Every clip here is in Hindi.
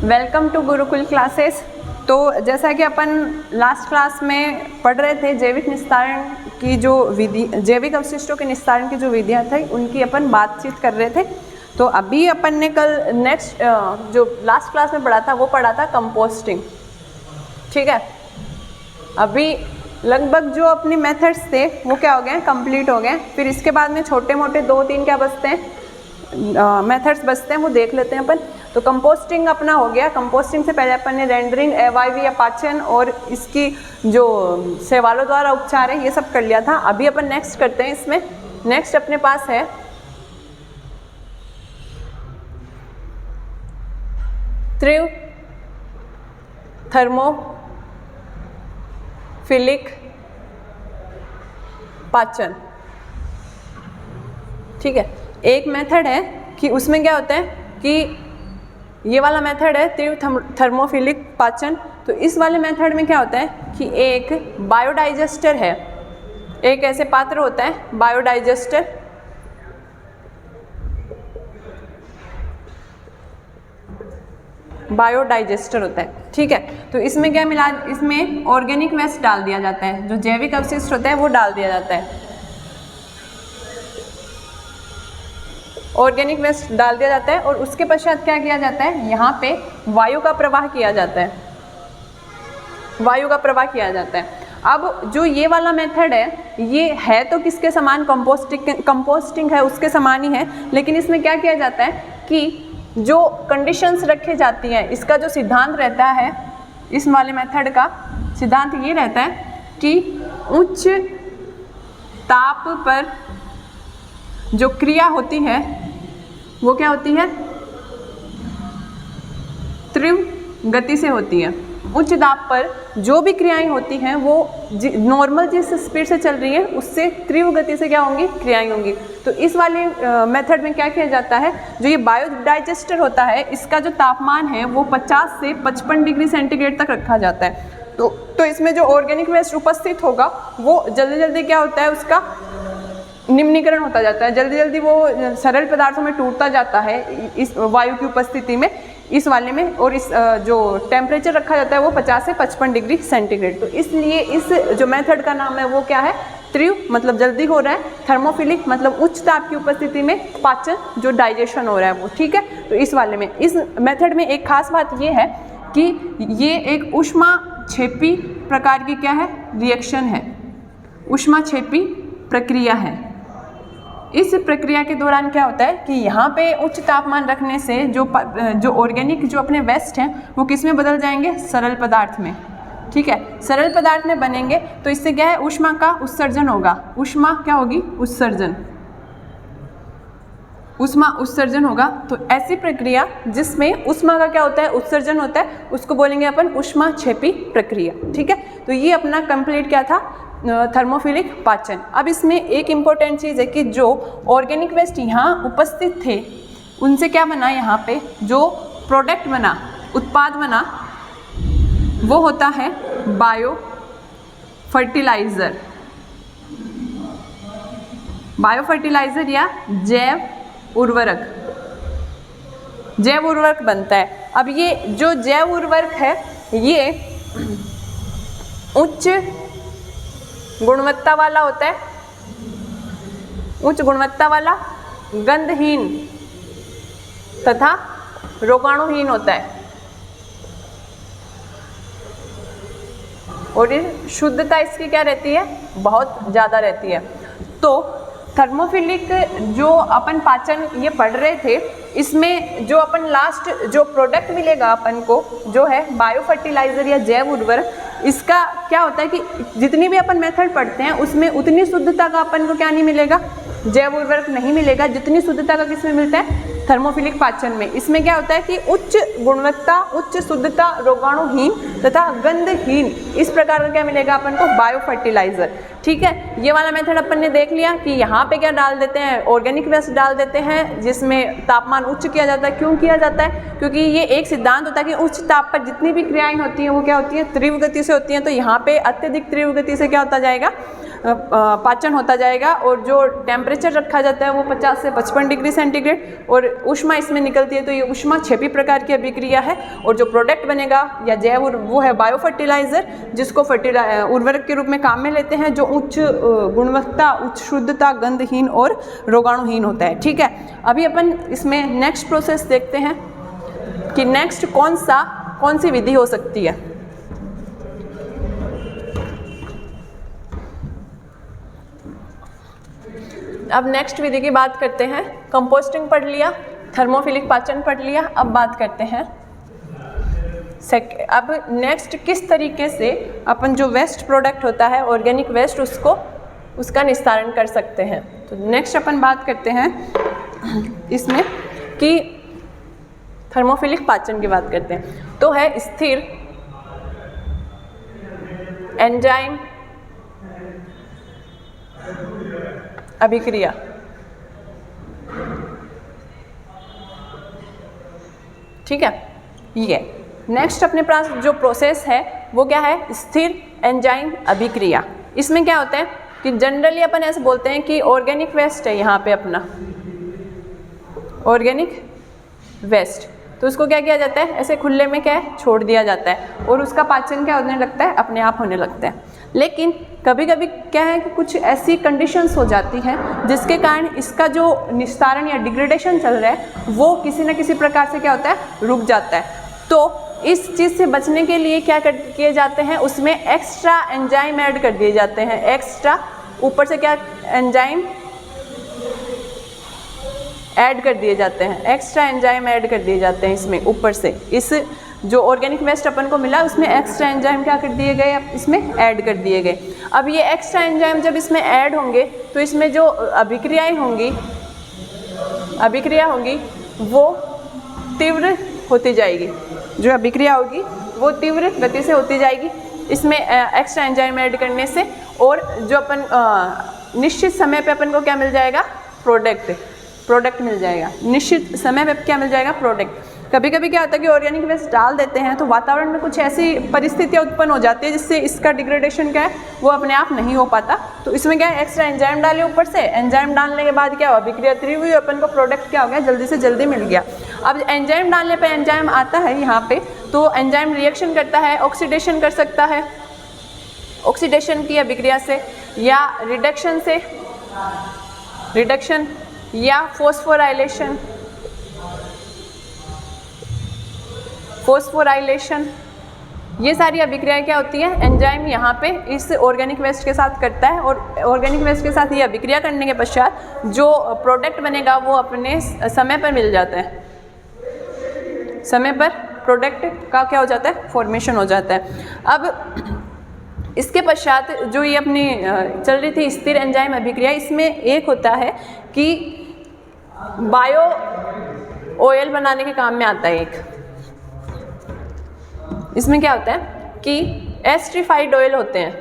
Welcome to Gurukul classes. तो जैसा कि अपन लास्ट क्लास में पढ़ रहे थे जैविक निस्तारण की जो विधि, जैविक अवशिष्टों के निस्तारण की जो विधियाँ थी उनकी अपन बातचीत कर रहे थे। तो अभी अपन ने कल नेक्स्ट जो लास्ट क्लास में पढ़ा था वो पढ़ा था कंपोस्टिंग। ठीक है, अभी लगभग जो अपनी मेथड्स थे वो क्या हो गए, कंप्लीट हो गए। फिर इसके बाद में छोटे मोटे 2-3 क्या बचते हैं, मेथड्स बचते हैं, वो देख लेते हैं अपन। तो कंपोस्टिंग अपना हो गया। कंपोस्टिंग से पहले अपन ने रेंडरिंग, एवाईवी या पाचन और इसकी जो शैवालों द्वारा उपचार है ये सब कर लिया था। अभी अपन नेक्स्ट करते हैं। इसमें नेक्स्ट अपने पास है त्रिव थर्मोफिलिक पाचन। ठीक है, एक मेथड है कि उसमें क्या होता है कि ये वाला मेथड है त्रिव थर्मोफिलिक पाचन। तो इस वाले मेथड में क्या होता है कि एक बायोडाइजेस्टर है, एक ऐसे पात्र होता है बायोडाइजेस्टर। बायोडाइजेस्टर होता है। ठीक है, तो इसमें क्या मिला, इसमें ऑर्गेनिक वेस्ट डाल दिया जाता है, जो जैविक अवशिष्ट होता है वो डाल दिया जाता है। ऑर्गेनिक वेस्ट डाल दिया जाता है और उसके पश्चात क्या किया जाता है, यहाँ पे वायु का प्रवाह किया जाता है। वायु का प्रवाह किया जाता है। अब जो ये वाला मेथड है ये है तो किसके समान, कंपोस्टिंग है उसके समान ही है, लेकिन इसमें क्या किया जाता है कि जो कंडीशंस रखी जाती हैं, इसका जो सिद्धांत रहता है, इस वाले मेथड का सिद्धांत ये रहता है कि उच्च ताप पर जो क्रिया होती है वो क्या होती है, तीव्र गति से होती है। उच्च दाब पर जो भी क्रियाएं होती हैं वो नॉर्मल जिस स्पीड से चल रही है उससे तीव्र गति से क्या होंगी, क्रियाएं होंगी। तो इस वाले मेथड में क्या किया जाता है, जो ये बायोडाइजेस्टर होता है इसका जो तापमान है वो 50 से 55 डिग्री सेंटीग्रेड तक रखा जाता है। तो इसमें जो ऑर्गेनिक वेस्ट उपस्थित होगा वो जल्दी जल्दी क्या होता है, उसका निम्नीकरण होता जाता है, जल्दी जल्दी वो सरल पदार्थों में टूटता जाता है इस वायु की उपस्थिति में, इस वाले में। और इस जो टेम्परेचर रखा जाता है वो 50 से 55 डिग्री सेंटीग्रेड। तो इसलिए इस जो मेथड का नाम है वो क्या है, तीव्र मतलब जल्दी हो रहा है, थर्मोफिलिक मतलब उच्च ताप की उपस्थिति में पाचन जो डाइजेशन हो रहा है वो। ठीक है, तो इस वाले में, इस मेथड में एक खास बात ये है कि ये एक ऊष्माक्षेपी प्रकार की क्या है, रिएक्शन है, ऊष्माक्षेपी प्रक्रिया है। इस प्रक्रिया के दौरान क्या होता है कि यहाँ पे उच्च तापमान रखने से जो ऑर्गेनिक जो अपने वेस्ट हैं वो किस में बदल जाएंगे, सरल पदार्थ में। ठीक है, सरल पदार्थ में बनेंगे तो इससे क्या है, ऊष्मा का उत्सर्जन होगा। ऊष्मा क्या होगी, उत्सर्जन, ऊष्मा उत्सर्जन होगा। तो ऐसी प्रक्रिया जिसमें ऊष्मा का क्या होता है, उत्सर्जन होता है, उसको बोलेंगे अपन ऊष्माक्षेपी प्रक्रिया। ठीक है, तो ये अपना कंप्लीट क्या था, थर्मोफिलिक पाचन। अब इसमें एक इम्पोर्टेंट चीज़ है कि जो ऑर्गेनिक वेस्ट यहाँ उपस्थित थे उनसे क्या बना, यहाँ पे जो प्रोडक्ट बना, उत्पाद बना, वो होता है बायो फर्टिलाइज़र। बायो फर्टिलाइज़र या जैव उर्वरक, जैव उर्वरक बनता है। अब ये जो जैव उर्वरक है ये उच्च गुणवत्ता वाला होता है, उच्च गुणवत्ता वाला, गंधहीन तथा रोगाणुहीन होता है। और ये शुद्धता इसकी क्या रहती है, बहुत ज़्यादा रहती है। तो थर्मोफिलिक जो अपन पाचन ये पढ़ रहे थे, इसमें जो अपन लास्ट जो प्रोडक्ट मिलेगा अपन को जो है बायो फर्टिलाइज़र या जैव उर्वरक, इसका क्या होता है कि जितनी भी अपन मेथड पढ़ते हैं उसमें उतनी शुद्धता का अपन को क्या नहीं मिलेगा, जैव उर्वरक नहीं मिलेगा जितनी शुद्धता का किसमें मिलता है, थर्मोफिलिक पाचन में। इसमें क्या होता है कि उच्च गुणवत्ता, उच्च शुद्धता, रोगाणुहीन तथा गंधहीन, इस प्रकार का क्या मिलेगा अपन को, बायो फर्टिलाइज़र। ठीक है, ये वाला मेथड अपन ने देख लिया कि यहाँ पे क्या डाल देते हैं, ऑर्गेनिक वेस्ट डाल देते हैं जिसमें तापमान उच्च किया जाता है। क्यों किया जाता है, क्योंकि ये एक सिद्धांत होता है कि उच्च ताप पर जितनी भी क्रियाएं होती हैं वो क्या होती हैं, तीव्र गति से होती हैं। तो यहाँ पे अत्यधिक तीव्र गति से क्या होता जाएगा, पाचन होता जाएगा और जो टेम्परेचर रखा जाता है वो 50 से 55 डिग्री सेंटीग्रेड और ऊष्मा इसमें निकलती है, तो ये ऊष्मा 6p प्रकार की अभिक्रिया है। और जो प्रोडक्ट बनेगा या जैव वो है बायो फर्टिलाइज़र, जिसको उर्वरक के रूप में काम में लेते हैं, जो उच्च गुणवत्ता, उच्च शुद्धता, गंधहीन और रोगाणुहीन होता है। ठीक है, अभी अपन इसमें नेक्स्ट प्रोसेस देखते हैं कि नेक्स्ट कौन सी विधि हो सकती है। अब नेक्स्ट विधि की बात करते हैं। कंपोस्टिंग पढ़ लिया, थर्मोफिलिक पाचन पढ़ लिया, अब बात करते हैं अब नेक्स्ट किस तरीके से अपन जो वेस्ट प्रोडक्ट होता है, ऑर्गेनिक वेस्ट, उसका निस्तारण कर सकते हैं। तो नेक्स्ट अपन बात करते हैं इसमें कि थर्मोफिलिक पाचन की बात करते हैं। तो है स्थिर एंजाइम अभिक्रिया। ठीक है, ये नेक्स्ट अपने पास जो प्रोसेस है वो क्या है, स्थिर एंजाइम अभिक्रिया। इसमें क्या होता है कि जनरली अपन ऐसे बोलते हैं कि ऑर्गेनिक वेस्ट है यहाँ पे अपना ऑर्गेनिक वेस्ट, तो उसको क्या किया जाता है, ऐसे खुले में क्या है, छोड़ दिया जाता है और उसका पाचन क्या होने लगता है, अपने आप होने लगता है। लेकिन कभी कभी क्या है कि कुछ ऐसी कंडीशंस हो जाती हैं जिसके कारण इसका जो निस्तारण या डिग्रेडेशन चल रहा है वो किसी न किसी प्रकार से क्या होता है, रुक जाता है। तो इस चीज़ से बचने के लिए क्या किए जाते हैं, उसमें एक्स्ट्रा एंजाइम ऐड कर दिए जाते हैं। एक्स्ट्रा ऊपर से क्या एंजाइम ऐड कर दिए जाते हैं, एक्स्ट्रा एंजाइम ऐड कर दिए जाते हैं इसमें ऊपर से। इस जो ऑर्गेनिक वेस्ट अपन को मिला उसमें एक्स्ट्रा एंजाइम क्या कर दिए गए, इसमें ऐड कर दिए गए। अब ये एक्स्ट्रा एंजाइम जब इसमें ऐड होंगे तो इसमें जो अभिक्रिया होंगी वो तीव्र होती जाएगी। जो अभिक्रिया होगी वो तीव्र गति से होती जाएगी इसमें एक्स्ट्रा एंजाइम ऐड करने से। और जो अपन निश्चित समय पे अपन को क्या मिल जाएगा, प्रोडक्ट मिल जाएगा। निश्चित समय पे क्या मिल जाएगा, प्रोडक्ट। कभी कभी क्या होता है कि ऑर्गेनिक वेस्ट डाल देते हैं तो वातावरण में कुछ ऐसी परिस्थितियाँ उत्पन्न हो जाती है जिससे इसका डिग्रेडेशन क्या है, वो अपने आप नहीं हो पाता। तो इसमें क्या है, एक्स्ट्रा एंजाइम डाले ऊपर से। एंजाइम डालने के बाद क्या हुआ, अभिक्रिया तीव्र हुई, अपन को प्रोडक्ट क्या हो गया, जल्दी से जल्दी मिल गया। अब एंजाइम डालने पर एंजाइम आता है यहाँ पे, तो एंजाइम रिएक्शन करता है, ऑक्सीडेशन कर सकता है, ऑक्सीडेशन की अभिक्रिया से या रिडक्शन या फोस्फोराइलेशन, ये सारी अभिक्रियाएं क्या होती हैं, एंजाइम यहाँ पे इस ऑर्गेनिक वेस्ट के साथ करता है। और ऑर्गेनिक वेस्ट के साथ ये अभिक्रिया करने के पश्चात जो प्रोडक्ट बनेगा वो अपने समय पर मिल जाता है। समय पर प्रोडक्ट का क्या हो जाता है, फॉर्मेशन हो जाता है। अब इसके पश्चात जो ये अपनी चल रही थी स्थिर एंजाइम अभिक्रिया, इसमें एक होता है कि बायो ऑयल बनाने के काम में आता है। एक इसमें क्या होता है कि एस्ट्रिफाइड ऑयल होते हैं,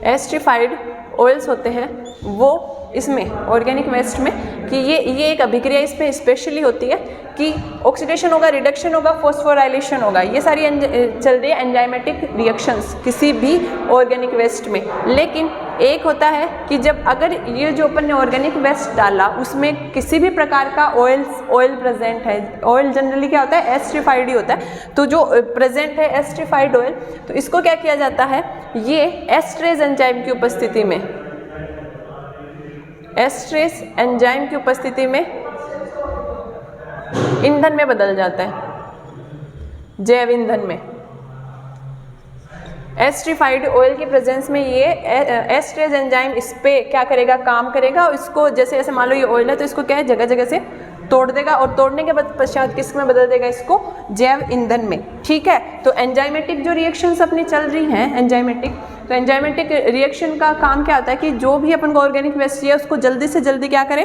एस्ट्रिफाइड ऑयल्स होते हैं वो इसमें ऑर्गेनिक वेस्ट में, कि ये एक अभिक्रिया इसमें स्पेशली होती है कि ऑक्सीडेशन होगा, रिडक्शन होगा, फॉस्फोराइलेशन होगा। ये सारी चल रही है एंजाइमेटिक रिएक्शंस किसी भी ऑर्गेनिक वेस्ट में। लेकिन एक होता है कि जब अगर ये जो अपन ने ऑर्गेनिक वेस्ट डाला उसमें किसी भी प्रकार का ऑयल प्रेजेंट है, ऑयल जनरली क्या होता है, एस्ट्रिफाइड ही होता है, तो जो प्रेजेंट है एस्ट्रिफाइड ऑयल, तो इसको क्या किया जाता है, ये एस्ट्रेज एंजाइम की उपस्थिति में, एस्ट्रेज एंजाइम की उपस्थिति में ईंधन में बदल जाता है, जैव ईंधन में। एस्ट्रिफाइड ऑयल की प्रेजेंस में ये एस्ट्रेज एंजाइम इस पे क्या करेगा, काम करेगा। और इसको जैसे जैसे मान लो ये ऑयल है तो इसको क्या है, जगह जगह से तोड़ देगा और तोड़ने के बाद पश्चात किस में बदल देगा, इसको जैव ईंधन में। ठीक है, तो एंजाइमेटिक जो रिएक्शंस अपनी चल रही हैं एंजाइमेटिक, तो एंजाइमेटिक रिएक्शन का काम क्या होता है कि जो भी अपन को ऑर्गेनिक वेस्ट है उसको जल्दी से जल्दी क्या करे,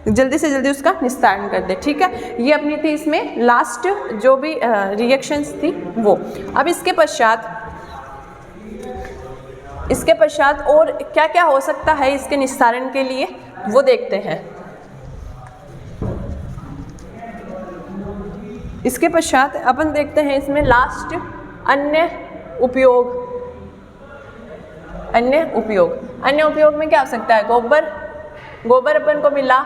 जल्दी से जल्दी उसका निस्तारण कर दे। ठीक है, ये अपनी थी इसमें लास्ट जो भी रिएक्शंस थी वो। अब इसके पश्चात और क्या क्या हो सकता है इसके निस्तारण के लिए वो देखते हैं। इसके पश्चात अपन देखते हैं इसमें लास्ट अन्य उपयोग, अन्य उपयोग, अन्य उपयोग में क्या हो सकता है? गोबर अपन को मिला,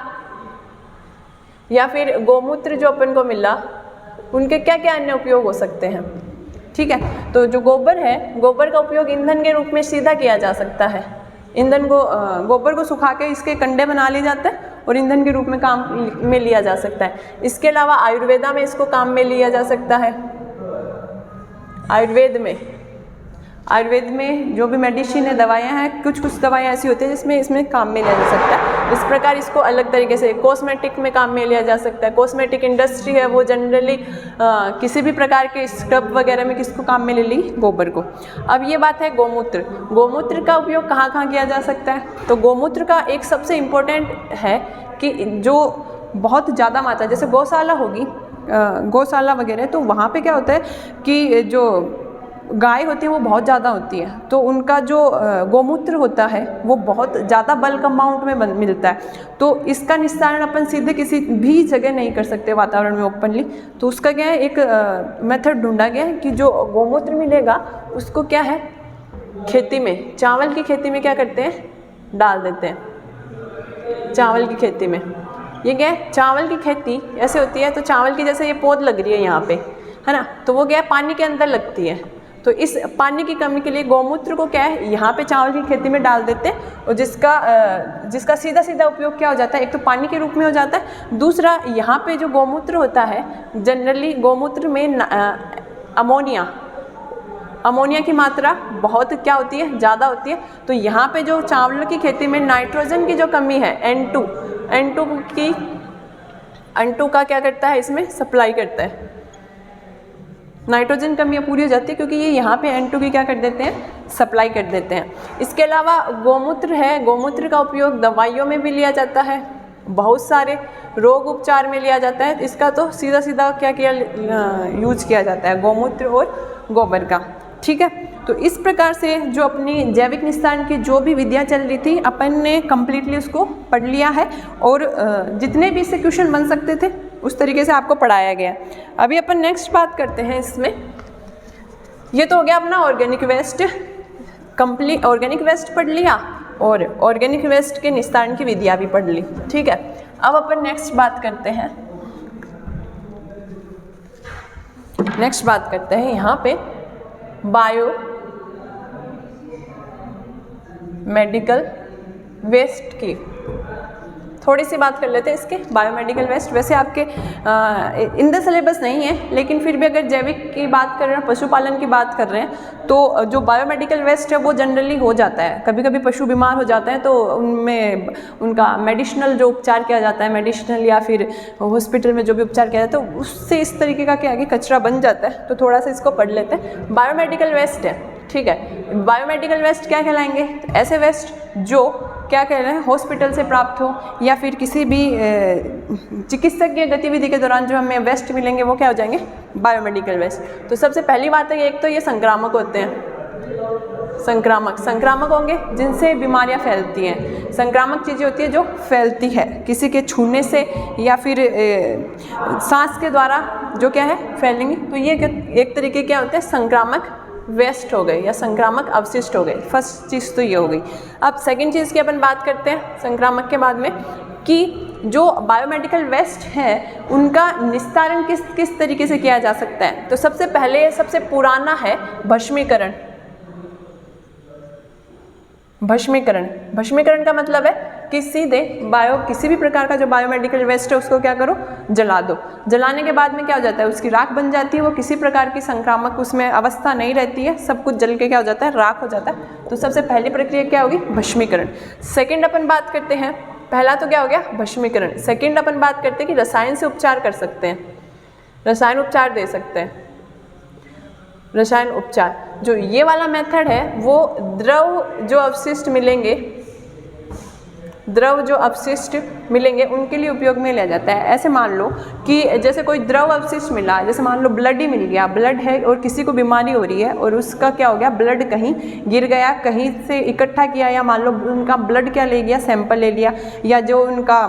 या फिर गोमूत्र जो अपन को मिला, उनके क्या क्या अन्य उपयोग हो सकते हैं। ठीक है, तो जो गोबर है, गोबर का उपयोग ईंधन के रूप में सीधा किया जा सकता है। ईंधन को गोबर को सुखा के इसके कंडे बना लिए जाते हैं और ईंधन के रूप में काम में लिया जा सकता है। इसके अलावा आयुर्वेदा में इसको काम में लिया जा सकता है। आयुर्वेद में जो भी मेडिसिन है, दवाइयाँ हैं, कुछ दवाइयाँ ऐसी होती है जिसमें इसमें काम में लिया जा सकता है। इस प्रकार इसको अलग तरीके से कॉस्मेटिक में काम में लिया जा सकता है। कॉस्मेटिक इंडस्ट्री है वो जनरली किसी भी प्रकार के स्क्रब वगैरह में किसको काम में ले ली? गोबर को। अब ये बात है गोमूत्र। गोमूत्र का उपयोग कहाँ कहाँ किया जा सकता है? तो गोमूत्र का एक सबसे इम्पोर्टेंट है कि जो बहुत ज़्यादा मात्रा, जैसे गौशाला होगी, गौशाला वगैरह, तो वहाँ पे क्या होता है कि जो गाय होती है वो बहुत ज़्यादा होती है, तो उनका जो गोमूत्र होता है वो बहुत ज़्यादा बल्क अमाउंट में मिलता है। तो इसका निस्तारण अपन सीधे किसी भी जगह नहीं कर सकते वातावरण में ओपनली। तो उसका क्या है, एक मेथड ढूंढा गया है कि जो गोमूत्र मिलेगा उसको क्या है, खेती में, चावल की खेती में क्या करते हैं, डाल देते हैं। चावल की खेती में ये क्या है, चावल की खेती ऐसे होती है, तो चावल की जैसे ये पौध लग रही है यहाँ पे, है ना, तो वो क्या है, पानी के अंदर लगती है। तो इस पानी की कमी के लिए गोमूत्र को क्या है, यहाँ पे चावल की खेती में डाल देते हैं, और जिसका सीधा सीधा उपयोग क्या हो जाता है, एक तो पानी के रूप में हो जाता है, दूसरा यहाँ पे जो गोमूत्र होता है, जनरली गोमूत्र में अमोनिया की मात्रा बहुत क्या होती है, ज़्यादा होती है। तो यहाँ पे जो चावल की खेती में नाइट्रोजन की जो कमी है, N2 का क्या करता है, इसमें सप्लाई करता है, नाइट्रोजन कमी पूरी हो जाती है, क्योंकि ये यहाँ पे N2 की क्या कर देते हैं, सप्लाई कर देते हैं। इसके अलावा गोमूत्र है, गोमूत्र का उपयोग दवाइयों में भी लिया जाता है, बहुत सारे रोग उपचार में लिया जाता है। इसका तो सीधा सीधा क्या किया यूज किया जाता है, गोमूत्र और गोबर का। ठीक है, तो इस प्रकार से जो अपनी जैविक निस्तारण की जो भी विधियाँ चल रही थी, अपन ने कम्प्लीटली उसको पढ़ लिया है, और जितने भी इससे क्वेश्चन बन सकते थे उस तरीके से आपको पढ़ाया गया। अभी अपन नेक्स्ट बात करते हैं इसमें। ये तो हो गया अपना organic waste, complete organic waste पढ़ लिया, और ऑर्गेनिक वेस्ट के निस्तारण की विधियाँ भी पढ़ ली। ठीक है, अब अपन नेक्स्ट बात करते हैं यहाँ पे बायो मेडिकल वेस्ट की थोड़ी सी बात कर लेते हैं। इसके बायोमेडिकल वेस्ट वैसे आपके इन द सिलेबस नहीं है, लेकिन फिर भी अगर जैविक की बात कर रहे हैं, पशुपालन की बात कर रहे हैं, तो जो बायोमेडिकल वेस्ट है वो जनरली हो जाता है। कभी कभी पशु बीमार हो जाते हैं तो उनमें उनका मेडिसिनल जो उपचार किया जाता है, मेडिसिनल या फिर हॉस्पिटल में जो भी उपचार किया जाता है, तो उससे इस तरीके का क्या आगे कचरा बन जाता है। तो थोड़ा सा इसको पढ़ लेते हैं। बायोमेडिकल वेस्ट है, ठीक है। बायोमेडिकल वेस्ट क्या कहलाएंगे? ऐसे वेस्ट जो क्या कह रहे हैं, हॉस्पिटल से प्राप्त हो या फिर किसी भी चिकित्सकीय गतिविधि के दौरान जो हमें वेस्ट मिलेंगे वो क्या हो जाएंगे? Biomedical waste. तो सबसे पहली बात है, एक तो ये संक्रामक होते हैं। संक्रामक होंगे जिनसे बीमारियां फैलती हैं। संक्रामक चीज़ें होती है जो फैलती है किसी के छूने से या फिर सांस के द्वारा जो क्या है फैलेंगी। तो ये एक तरीके क्या होते हैं, संक्रामक वेस्ट हो गए या संक्रामक अवशिष्ट हो गए। फर्स्ट चीज़ तो ये हो गई। अब सेकंड चीज़ की अपन बात करते हैं संक्रामक के बाद में, कि जो बायोमेडिकल वेस्ट है उनका निस्तारण किस तरीके से किया जा सकता है। तो सबसे पहले सबसे पुराना है भस्मीकरण। भस्मीकरण का मतलब है कि सीधे किसी भी प्रकार का जो बायोमेडिकल वेस्ट है उसको क्या करो, जला दो। जलाने के बाद में क्या हो जाता है, उसकी राख बन जाती है। वो किसी प्रकार की संक्रामक उसमें अवस्था नहीं रहती है, सब कुछ जल के क्या हो जाता है, राख हो जाता है। तो सबसे पहली प्रक्रिया क्या होगी, भस्मीकरण। सेकेंड अपन बात करते हैं, पहला तो क्या हो गया भस्मीकरण। सेकेंड अपन बात करते हैं कि रसायन से उपचार कर सकते हैं, रसायन उपचार दे सकते हैं। रसायन उपचार जो ये वाला मेथड है वो द्रव जो अवशिष्ट मिलेंगे उनके लिए उपयोग में लिया जाता है। ऐसे मान लो कि जैसे कोई द्रव अवशिष्ट मिला, जैसे मान लो ब्लड ही मिल गया, ब्लड है और किसी को बीमारी हो रही है और उसका क्या हो गया, ब्लड कहीं गिर गया, कहीं से इकट्ठा किया, या मान लो उनका ब्लड क्या ले गया, सैंपल ले लिया, या जो उनका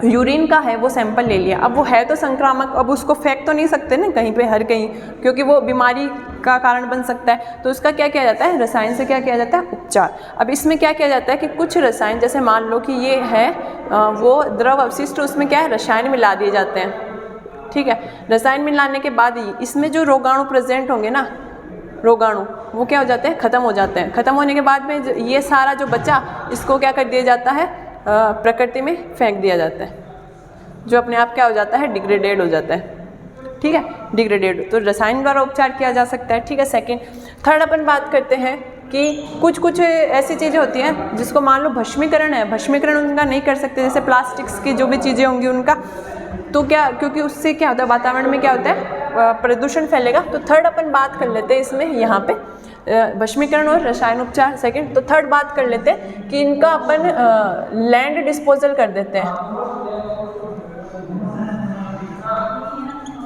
यूरिन का है वो सैंपल ले लिया, अब वो है तो संक्रामक, अब उसको फेंक तो नहीं सकते ना कहीं पे हर कहीं, क्योंकि वो बीमारी का कारण बन सकता है। तो उसका क्या किया जाता है, रसायन से क्या किया जाता है, उपचार। अब इसमें क्या किया जाता है कि कुछ रसायन, जैसे मान लो कि ये है वो द्रव अवशिष्ट, उसमें क्या है, रसायन मिला दिए जाते हैं, ठीक है। रसायन मिलाने के बाद इसमें जो रोगाणु प्रेजेंट होंगे ना, रोगाणु, वो क्या हो जाते हैं, ख़त्म हो जाते हैं। ख़त्म होने के बाद में ये सारा जो बचा, इसको क्या कर दिया जाता है, प्रकृति में फेंक दिया जाता है, जो अपने आप क्या हो जाता है, डिग्रेडेड हो जाता है, ठीक है, डिग्रेडेड। तो रसायन द्वारा उपचार किया जा सकता है, ठीक है। सेकंड, थर्ड अपन बात करते हैं कि कुछ ऐसी चीज़ें होती हैं जिसको मान लो भस्मीकरण है, भस्मीकरण उनका नहीं कर सकते, जैसे प्लास्टिक्स की जो भी चीज़ें होंगी उनका, तो क्या, क्योंकि उससे क्या होता है, वातावरण में क्या होता है, प्रदूषण फैलेगा। तो थर्ड अपन बात कर लेते हैं इसमें, यहाँ पे भस्मीकरण और रसायन उपचार सेकंड। तो थर्ड बात कर लेते हैं कि इनका अपन लैंड डिस्पोजल कर देते हैं,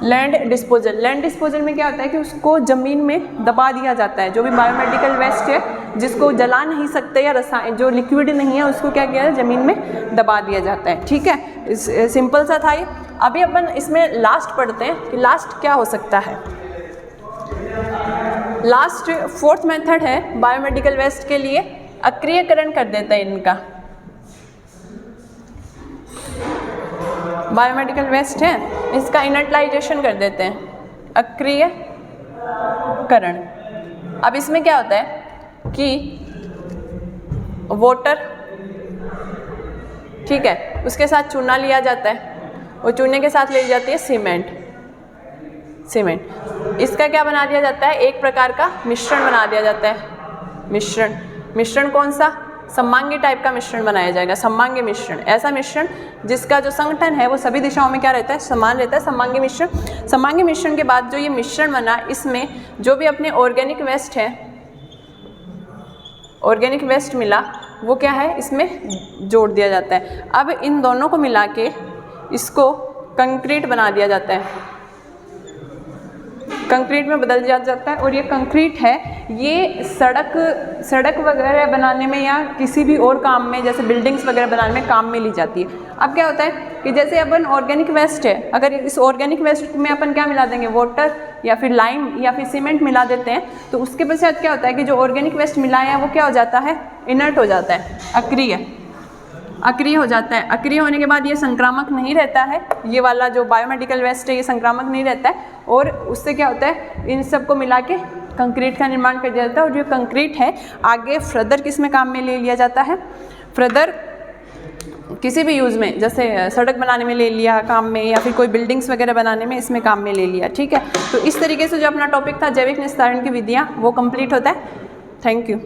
लैंड डिस्पोजल। लैंड डिस्पोजल में क्या होता है कि उसको ज़मीन में दबा दिया जाता है, जो भी बायोमेडिकल वेस्ट है जिसको जला नहीं सकते या रसायन जो लिक्विड नहीं है उसको क्या किया है, ज़मीन में दबा दिया जाता है, ठीक है। सिंपल सा था ये। अभी अपन इसमें लास्ट पढ़ते हैं कि लास्ट क्या हो सकता है। लास्ट फोर्थ मेथड है बायोमेडिकल वेस्ट के लिए, अक्रियकरण कर देते हैं इनका। बायोमेडिकल वेस्ट है, इसका इनर्टलाइजेशन कर देते हैं, अक्रियकरण। अब इसमें क्या होता है कि वाटर, ठीक है, उसके साथ चूना लिया जाता है, और चूने के साथ ले जाती है सीमेंट। इसका क्या बना दिया जाता है, एक प्रकार का मिश्रण बना दिया जाता है। मिश्रण कौन सा, सममांगी टाइप का मिश्रण बनाया जाएगा, सममांगी मिश्रण। ऐसा मिश्रण जिसका जो संगठन है वो सभी दिशाओं में क्या रहता है, समान रहता है, सममांगी मिश्रण। सममांगी मिश्रण के बाद जो ये मिश्रण बना, इसमें जो भी अपने ऑर्गेनिक वेस्ट है, ऑर्गेनिक वेस्ट मिला, वो क्या है, इसमें जोड़ दिया जाता है। अब इन दोनों को मिला के इसको कंक्रीट बना दिया जाता है, कंक्रीट में बदल दिया जाता है। और ये कंक्रीट है, ये सड़क वगैरह बनाने में या किसी भी और काम में, जैसे बिल्डिंग्स वगैरह बनाने में काम में ली जाती है। अब क्या होता है कि जैसे अपन ऑर्गेनिक वेस्ट है, अगर इस ऑर्गेनिक वेस्ट में अपन क्या मिला देंगे, वाटर या फिर लाइम या फिर सीमेंट मिला देते हैं, तो उसके पश्चात क्या होता है कि जो ऑर्गेनिक वेस्ट मिलाया है वो क्या हो जाता है, इनर्ट हो जाता है, अक्रिय हो जाता है। अक्रिय होने के बाद ये संक्रामक नहीं रहता है, ये वाला जो बायोमेडिकल वेस्ट है ये संक्रामक नहीं रहता है, और उससे क्या होता है, इन सबको मिला के कंक्रीट का निर्माण कर दिया जाता है। और जो कंक्रीट है आगे फर्दर किस में काम में ले लिया जाता है, फर्दर किसी भी यूज़ में, जैसे सड़क बनाने में ले लिया काम में, या फिर कोई बिल्डिंग्स वगैरह बनाने में इसमें काम में ले लिया, ठीक है। तो इस तरीके से जो अपना टॉपिक था जैविक निस्तारण की विधियाँ, वो कंप्लीट होता है। Thank you.